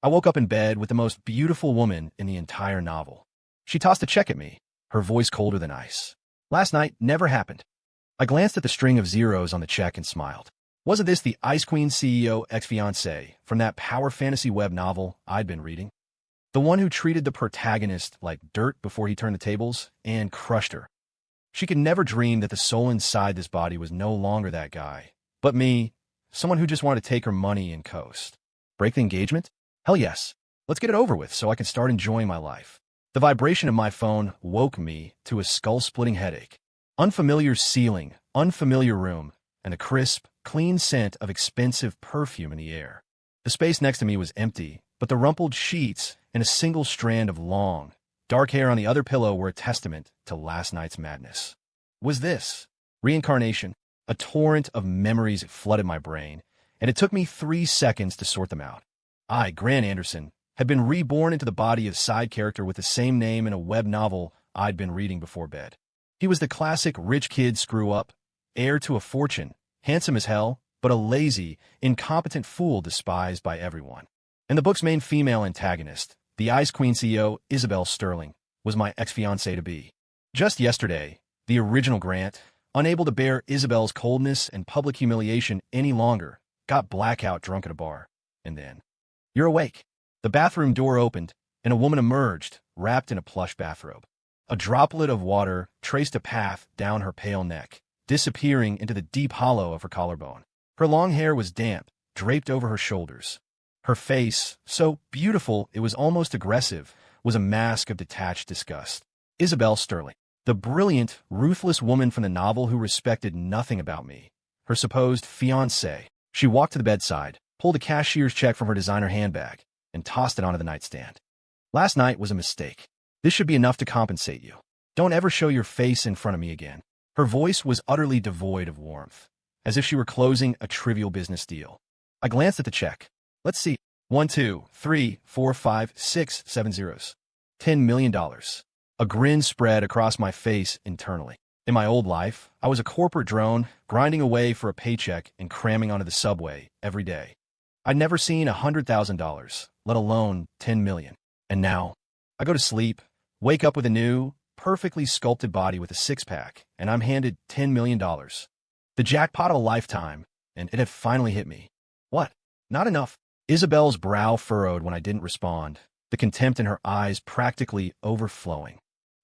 I woke up in bed with the most beautiful woman in the entire novel. She tossed a check at me, her voice colder than ice. Last night never happened. I glanced at the string of zeros on the check and smiled. Wasn't this the Ice Queen CEO ex-fiancé from that power fantasy web novel I'd been reading? The one who treated the protagonist like dirt before he turned the tables and crushed her. She could never dream that the soul inside this body was no longer that guy, but me, someone who just wanted to take her money and coast. Break the engagement? Hell yes. Let's get it over with so I can start enjoying my life. The vibration of my phone woke me to a skull-splitting headache. Unfamiliar ceiling, unfamiliar room, and the crisp, clean scent of expensive perfume in the air. The space next to me was empty, but the rumpled sheets and a single strand of long, dark hair on the other pillow were a testament to last night's madness. Was this reincarnation? A torrent of memories flooded my brain, and it took me 3 seconds to sort them out. I, Grant Anderson, had been reborn into the body of side character with the same name in a web novel I'd been reading before bed. He was the classic rich kid screw-up, heir to a fortune, handsome as hell, but a lazy, incompetent fool despised by everyone. And the book's main female antagonist, the Ice Queen CEO, Isabel Sterling, was my ex-fiancée-to-be. Just yesterday, the original Grant, unable to bear Isabel's coldness and public humiliation any longer, got blackout drunk at a bar. And then, "You're awake." The bathroom door opened, and a woman emerged, wrapped in a plush bathrobe. A droplet of water traced a path down her pale neck, disappearing into the deep hollow of her collarbone. Her long hair was damp, draped over her shoulders. Her face, so beautiful it was almost aggressive, was a mask of detached disgust. Isabel Sterling, the brilliant, ruthless woman from the novel who respected nothing about me, her supposed fiancé. She walked to the bedside, pulled a cashier's check from her designer handbag, and tossed it onto the nightstand. "Last night was a mistake. This should be enough to compensate you. Don't ever show your face in front of me again." Her voice was utterly devoid of warmth, as if she were closing a trivial business deal. I glanced at the check. Let's see. 1, 2, 3, 4, 5, 6, 7 zeros. $10 million. A grin spread across my face internally. In my old life, I was a corporate drone, grinding away for a paycheck and cramming onto the subway every day. I'd never seen $100,000, let alone 10 million. And now, I go to sleep, wake up with a new, perfectly sculpted body with a six-pack, and I'm handed $10 million. The jackpot of a lifetime, and it had finally hit me. What? Not enough. Isabel's brow furrowed when I didn't respond, the contempt in her eyes practically overflowing.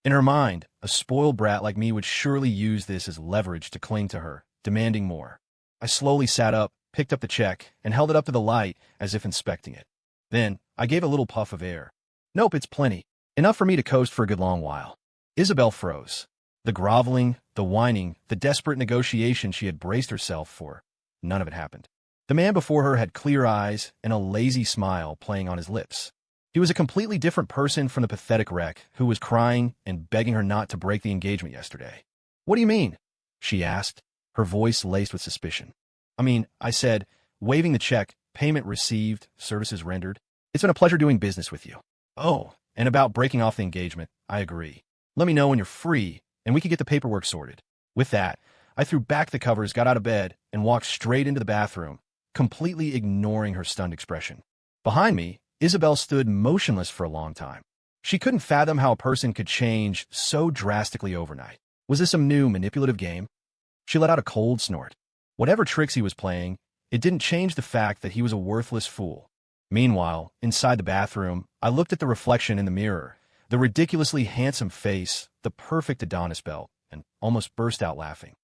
In her mind, a spoiled brat like me would surely use this as leverage to cling to her, demanding more. I slowly sat up, picked up the check, and held it up to the light as if inspecting it. Then, I gave a little puff of air. Nope, it's plenty. Enough for me to coast for a good long while. Isabel froze. The groveling, the whining, the desperate negotiation she had braced herself for. None of it happened. The man before her had clear eyes and a lazy smile playing on his lips. He was a completely different person from the pathetic wreck who was crying and begging her not to break the engagement yesterday. "What do you mean?" she asked, her voice laced with suspicion. I said, waving the check, payment received, services rendered. "It's been a pleasure doing business with you." "Oh, and about breaking off the engagement, I agree. Let me know when you're free, and we can get the paperwork sorted." With that, I threw back the covers, got out of bed, and walked straight into the bathroom, completely ignoring her stunned expression. Behind me, Isabel stood motionless for a long time. She couldn't fathom how a person could change so drastically overnight. Was this some new manipulative game? She let out a cold snort. Whatever tricks he was playing, it didn't change the fact that he was a worthless fool. Meanwhile, inside the bathroom, I looked at the reflection in the mirror, the ridiculously handsome face, the perfect Adonis belt, and almost burst out laughing.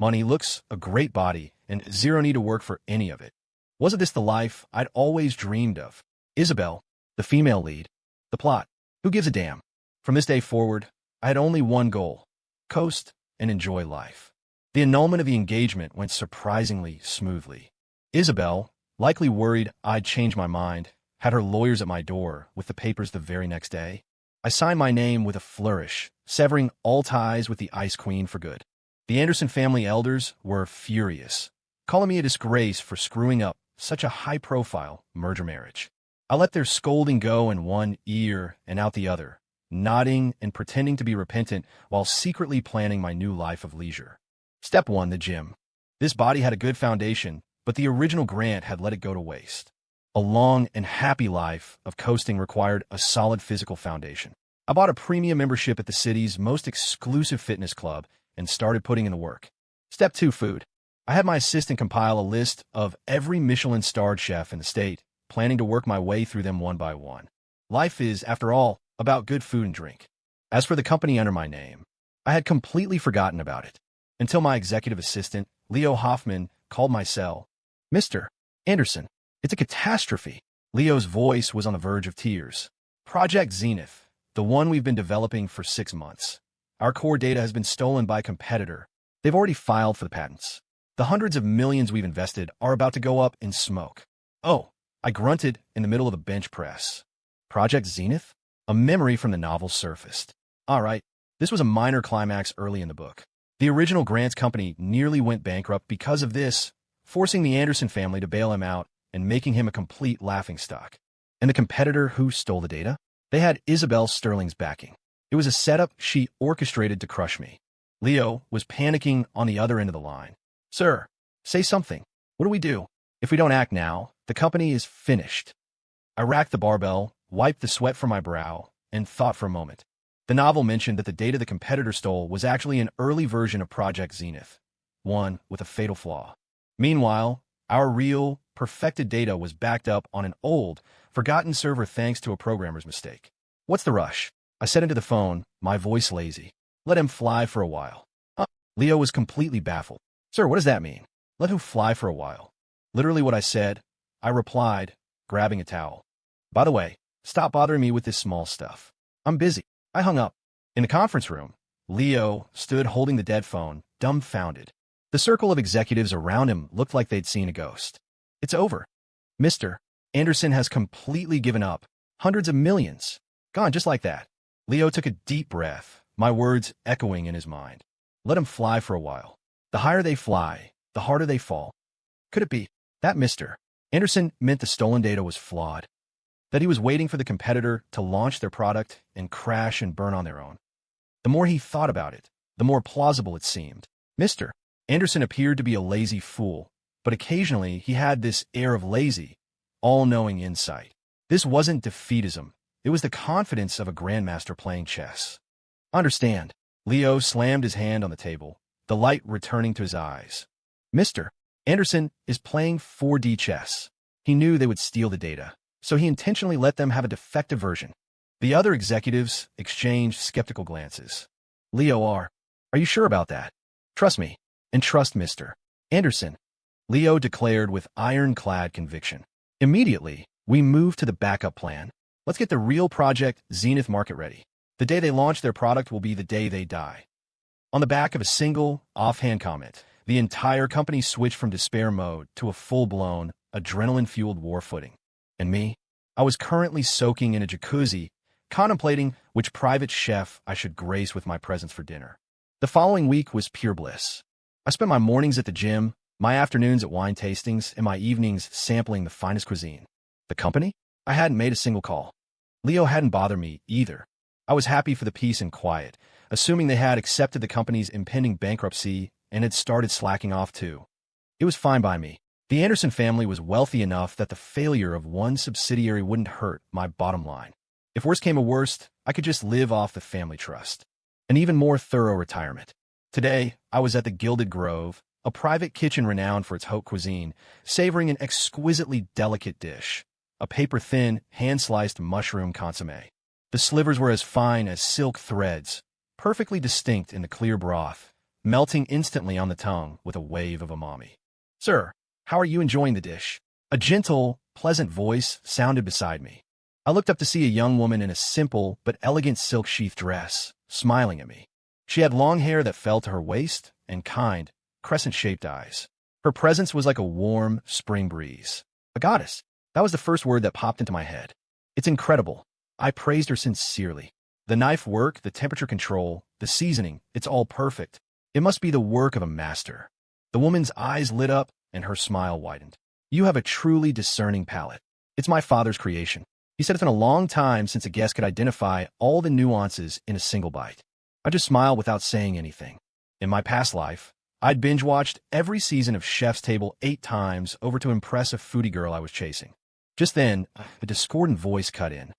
Money, looks, a great body, and zero need to work for any of it. Wasn't this the life I'd always dreamed of? Isabel, the female lead. The plot. Who gives a damn? From this day forward, I had only one goal: coast and enjoy life. The annulment of the engagement went surprisingly smoothly. Isabel, likely worried I'd changed my mind, had her lawyers at my door with the papers the very next day. I signed my name with a flourish, severing all ties with the Ice Queen for good. The Anderson family elders were furious, calling me a disgrace for screwing up such a high-profile merger marriage. I let their scolding go in one ear and out the other, nodding and pretending to be repentant while secretly planning my new life of leisure. Step 1, the gym. This body had a good foundation, but the original Grant had let it go to waste. A long and happy life of coasting required a solid physical foundation. I bought a premium membership at the city's most exclusive fitness club and started putting in the work. Step 2, food. I had my assistant compile a list of every Michelin-starred chef in the state, planning to work my way through them one by one. Life is, after all, about good food and drink. As for the company under my name, I had completely forgotten about it, until my executive assistant, Leo Hoffman, called my cell. "Mr. Anderson, it's a catastrophe." Leo's voice was on the verge of tears. "Project Zenith, the one we've been developing for 6 months. Our core data has been stolen by a competitor. They've already filed for the patents. The hundreds of millions we've invested are about to go up in smoke." "Oh," I grunted in the middle of a bench press. Project Zenith? A memory from the novel surfaced. All right, this was a minor climax early in the book. The original Grant's company nearly went bankrupt because of this, forcing the Anderson family to bail him out and making him a complete laughingstock. And the competitor who stole the data? They had Isabel Sterling's backing. It was a setup she orchestrated to crush me. Leo was panicking on the other end of the line. "Sir, say something. What do we do? If we don't act now, the company is finished." I racked the barbell, wiped the sweat from my brow, and thought for a moment. The novel mentioned that the data the competitor stole was actually an early version of Project Zenith, one with a fatal flaw. Meanwhile, our real, perfected data was backed up on an old, forgotten server thanks to a programmer's mistake. "What's the rush?" I said into the phone, my voice lazy. "Let him fly for a while." Leo was completely baffled. "Sir, what does that mean? Let who fly for a while?" Literally what I said, I replied, grabbing a towel. "By the way, stop bothering me with this small stuff. I'm busy." I hung up. In the conference room, Leo stood holding the dead phone, dumbfounded. The circle of executives around him looked like they'd seen a ghost. "It's over. Mr. Anderson has completely given up. Hundreds of millions. Gone just like that." Leo took a deep breath, my words echoing in his mind. "Let him fly for a while. The higher they fly, the harder they fall." Could it be that Mr. Anderson meant the stolen data was flawed? That he was waiting for the competitor to launch their product and crash and burn on their own? The more he thought about it, the more plausible it seemed. Mr. Anderson appeared to be a lazy fool, but occasionally he had this air of lazy, all-knowing insight. This wasn't defeatism. It was the confidence of a grandmaster playing chess. "Understand." Leo slammed his hand on the table, the light returning to his eyes. "Mr. Anderson is playing 4D chess. He knew they would steal the data, so he intentionally let them have a defective version." The other executives exchanged skeptical glances. "Leo, are you sure about that?" "Trust me, and trust Mr. Anderson," Leo declared with ironclad conviction. Immediately, we moved to the backup plan. Let's get the real Project Zenith market ready. The day they launch their product will be the day they die. On the back of a single, offhand comment, the entire company switched from despair mode to a full-blown, adrenaline-fueled war footing. And me? I was currently soaking in a jacuzzi, contemplating which private chef I should grace with my presence for dinner. The following week was pure bliss. I spent my mornings at the gym, my afternoons at wine tastings, and my evenings sampling the finest cuisine. The company? I hadn't made a single call. Leo hadn't bothered me either. I was happy for the peace and quiet, assuming they had accepted the company's impending bankruptcy and had started slacking off too. It was fine by me. The Anderson family was wealthy enough that the failure of one subsidiary wouldn't hurt my bottom line. If worst came to worst, I could just live off the family trust. An even more thorough retirement. Today, I was at the Gilded Grove, a private kitchen renowned for its haute cuisine, savoring an exquisitely delicate dish, a paper-thin, hand-sliced mushroom consommé. The slivers were as fine as silk threads, perfectly distinct in the clear broth, melting instantly on the tongue with a wave of umami. "Sir, how are you enjoying the dish?" A gentle, pleasant voice sounded beside me. I looked up to see a young woman in a simple but elegant silk-sheath dress, smiling at me. She had long hair that fell to her waist and kind, crescent-shaped eyes. Her presence was like a warm, spring breeze. A goddess. That was the first word that popped into my head. "It's incredible." I praised her sincerely. The knife work, the temperature control, the seasoning, it's all perfect. It must be the work of a master. The woman's eyes lit up and her smile widened. "You have a truly discerning palate. It's my father's creation." He said it's been a long time since a guest could identify all the nuances in a single bite. I just smiled without saying anything. In my past life, I'd binge-watched every season of Chef's Table 8 times over to impress a foodie girl I was chasing. Just then, a discordant voice cut in.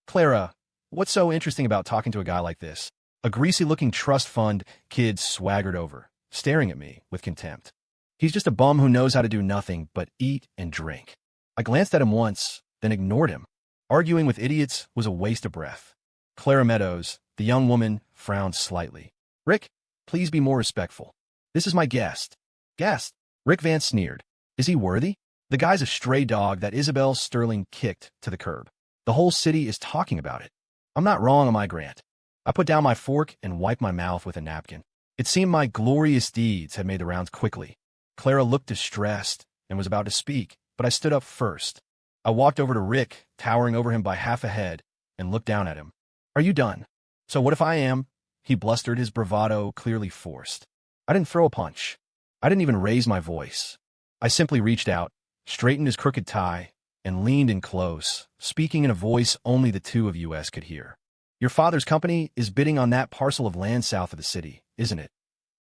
Clara, what's so interesting about talking to a guy like this? A greasy-looking trust fund kid swaggered over, staring at me with contempt. He's just a bum who knows how to do nothing but eat and drink. I glanced at him once, then ignored him. Arguing with idiots was a waste of breath. Clara Meadows, the young woman, frowned slightly. Rick, please be more respectful. This is my guest. Guest? Rick Vance sneered. Is he worthy? The guy's a stray dog that Isabel Sterling kicked to the curb. The whole city is talking about it. I'm not wrong on my grant. I put down my fork and wiped my mouth with a napkin. It seemed my glorious deeds had made the rounds quickly. Clara looked distressed and was about to speak, but I stood up first. I walked over to Rick, towering over him by half a head, and looked down at him. Are you done? So what if I am? He blustered, his bravado clearly forced. I didn't throw a punch. I didn't even raise my voice. I simply reached out, straightened his crooked tie, and leaned in close, speaking in a voice only the two of us could hear. Your father's company is bidding on that parcel of land south of the city, isn't it?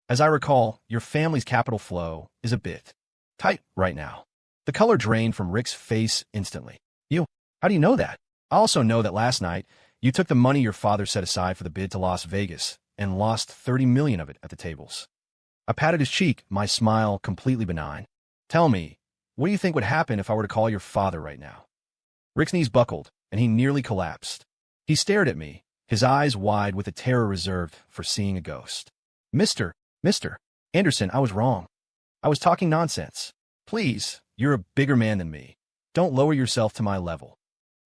As I recall, your family's capital flow is a bit tight right now. The color drained from Rick's face instantly. You? How do you know that? I also know that last night, you took the money your father set aside for the bid to Las Vegas and lost $30 million of it at the tables. I patted his cheek, my smile completely benign. Tell me, what do you think would happen if I were to call your father right now? Rick's knees buckled, and he nearly collapsed. He stared at me, his eyes wide with a terror reserved for seeing a ghost. Mr. Anderson, I was wrong. I was talking nonsense. Please, you're a bigger man than me. Don't lower yourself to my level.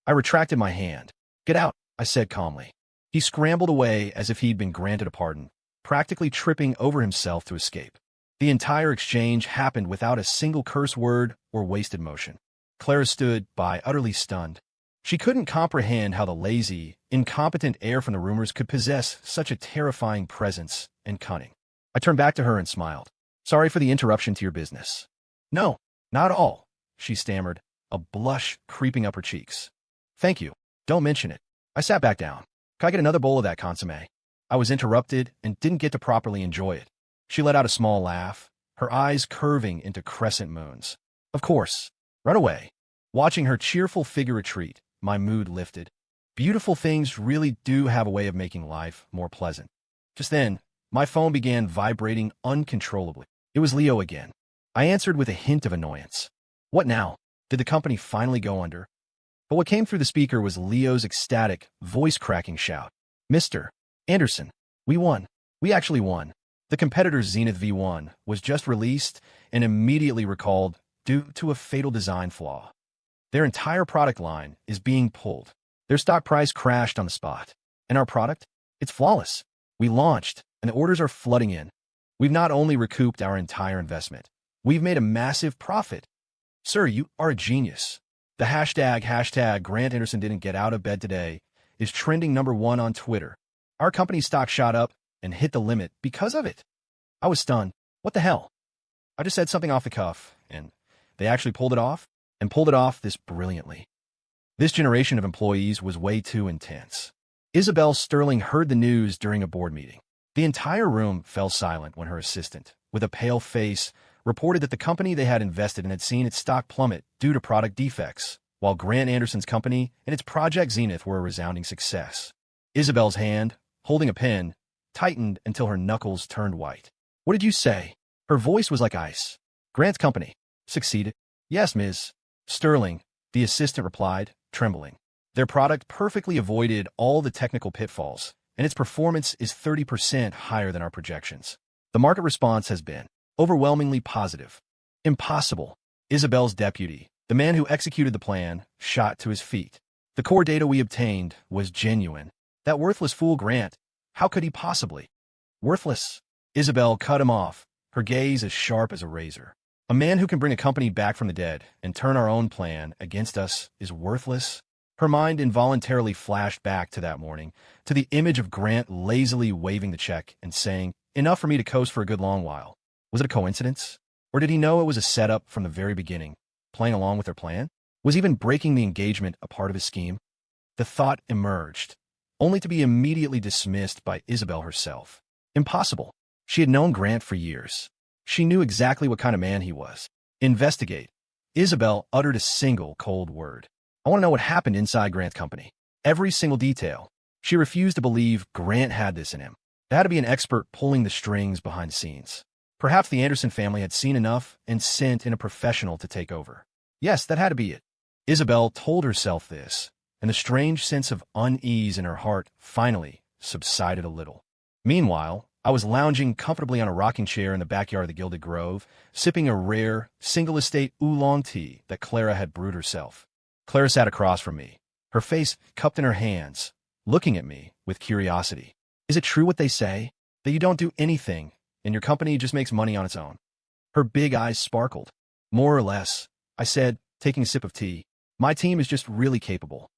I retracted my hand. Get out, I said calmly. He scrambled away as if he'd been granted a pardon, practically tripping over himself to escape. The entire exchange happened without a single curse word or wasted motion. Clara stood by, utterly stunned. She couldn't comprehend how the lazy, incompetent heir from the rumors could possess such a terrifying presence and cunning. I turned back to her and smiled. Sorry for the interruption to your business. No, not at all, she stammered, a blush creeping up her cheeks. Thank you. Don't mention it. I sat back down. Could I get another bowl of that consommé? I was interrupted and didn't get to properly enjoy it. She let out a small laugh, her eyes curving into crescent moons. Of course. Right away. Watching her cheerful figure retreat, my mood lifted. Beautiful things really do have a way of making life more pleasant. Just then, my phone began vibrating uncontrollably. It was Leo again. I answered with a hint of annoyance. What now? Did the company finally go under? But what came through the speaker was Leo's ecstatic, voice-cracking shout. Mr. Anderson, we won. We actually won. The competitor's Zenith V1 was just released and immediately recalled due to a fatal design flaw. Their entire product line is being pulled. Their stock price crashed on the spot. And our product? It's flawless. We launched, and the orders are flooding in. We've not only recouped our entire investment, we've made a massive profit. Sir, you are a genius. The hashtag Grant Anderson didn't get out of bed today is trending #1 on Twitter. Our company's stock shot up and hit the limit because of it. I was stunned. What the hell? I just said something off the cuff, and they actually pulled it off, and pulled it off this brilliantly. This generation of employees was way too intense. Isabel Sterling heard the news during a board meeting. The entire room fell silent when her assistant, with a pale face, reported that the company they had invested in had seen its stock plummet due to product defects, while Grant Anderson's company and its Project Zenith were a resounding success. Isabel's hand, holding a pen, tightened until her knuckles turned white. What did you say? Her voice was like ice. Grant's company succeeded. Yes, Ms. Sterling, the assistant replied, trembling. Their product perfectly avoided all the technical pitfalls, and its performance is 30% higher than our projections. The market response has been overwhelmingly positive. Impossible. Isabel's deputy, the man who executed the plan, shot to his feet. The core data we obtained was genuine. That worthless fool Grant, how could he possibly? Worthless. Isabel cut him off, her gaze as sharp as a razor. A man who can bring a company back from the dead and turn our own plan against us is worthless? Her mind involuntarily flashed back to that morning, to the image of Grant lazily waving the check and saying, enough for me to coast for a good long while. Was it a coincidence? Or did he know it was a setup from the very beginning, playing along with their plan? Was even breaking the engagement a part of his scheme? The thought emerged, only to be immediately dismissed by Isabel herself. Impossible. She had known Grant for years. She knew exactly what kind of man he was. Investigate. Isabel uttered a single cold word. I want to know what happened inside Grant's company. Every single detail. She refused to believe Grant had this in him. There had to be an expert pulling the strings behind the scenes. Perhaps the Anderson family had seen enough and sent in a professional to take over. Yes, that had to be it. Isabel told herself this, and the strange sense of unease in her heart finally subsided a little. Meanwhile, I was lounging comfortably on a rocking chair in the backyard of the Gilded Grove, sipping a rare, single-estate oolong tea that Clara had brewed herself. Clara sat across from me, her face cupped in her hands, looking at me with curiosity. Is it true what they say, that you don't do anything, and your company just makes money on its own? Her big eyes sparkled. More or less, I said, taking a sip of tea. My team is just really capable.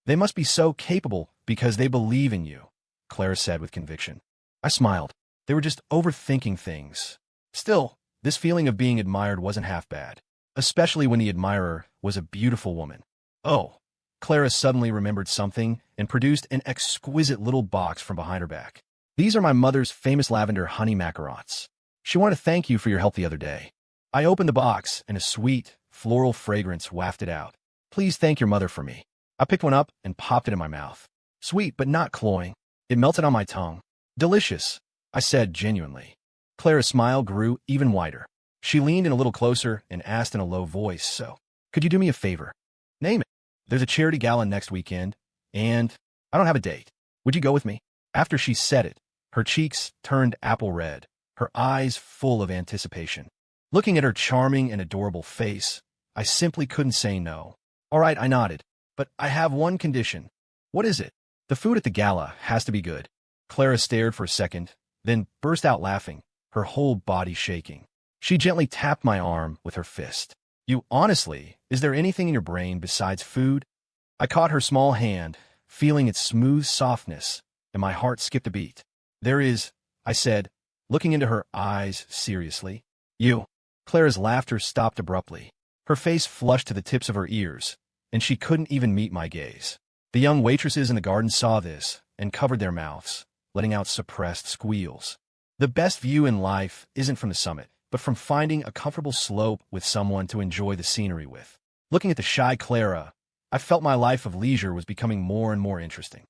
They must be so capable because they believe in you, Clara said with conviction. I smiled. They were just overthinking things. Still, this feeling of being admired wasn't half bad, especially when the admirer was a beautiful woman. Oh, Clara suddenly remembered something and produced an exquisite little box from behind her back. These are my mother's famous lavender honey macarons. She wanted to thank you for your help the other day. I opened the box and a sweet, floral fragrance wafted out. Please thank your mother for me. I picked one up and popped it in my mouth. Sweet, but not cloying. It melted on my tongue. Delicious, I said genuinely. Clara's smile grew even wider. She leaned in a little closer and asked in a low voice, so, could you do me a favor? Name it. There's a charity gala next weekend, and I don't have a date. Would you go with me? After she said it, her cheeks turned apple red, her eyes full of anticipation. Looking at her charming and adorable face, I simply couldn't say no. All right, I nodded. But I have one condition. What is it? The food at the gala has to be good. Clara stared for a second, then burst out laughing, her whole body shaking. She gently tapped my arm with her fist. You honestly, is there anything in your brain besides food? I caught her small hand, feeling its smooth softness, and my heart skipped a beat. There is, I said, looking into her eyes seriously. You. Clara's laughter stopped abruptly. Her face flushed to the tips of her ears, and she couldn't even meet my gaze. The young waitresses in the garden saw this and covered their mouths, letting out suppressed squeals. The best view in life isn't from the summit, but from finding a comfortable slope with someone to enjoy the scenery with. Looking at the shy Clara, I felt my life of leisure was becoming more and more interesting.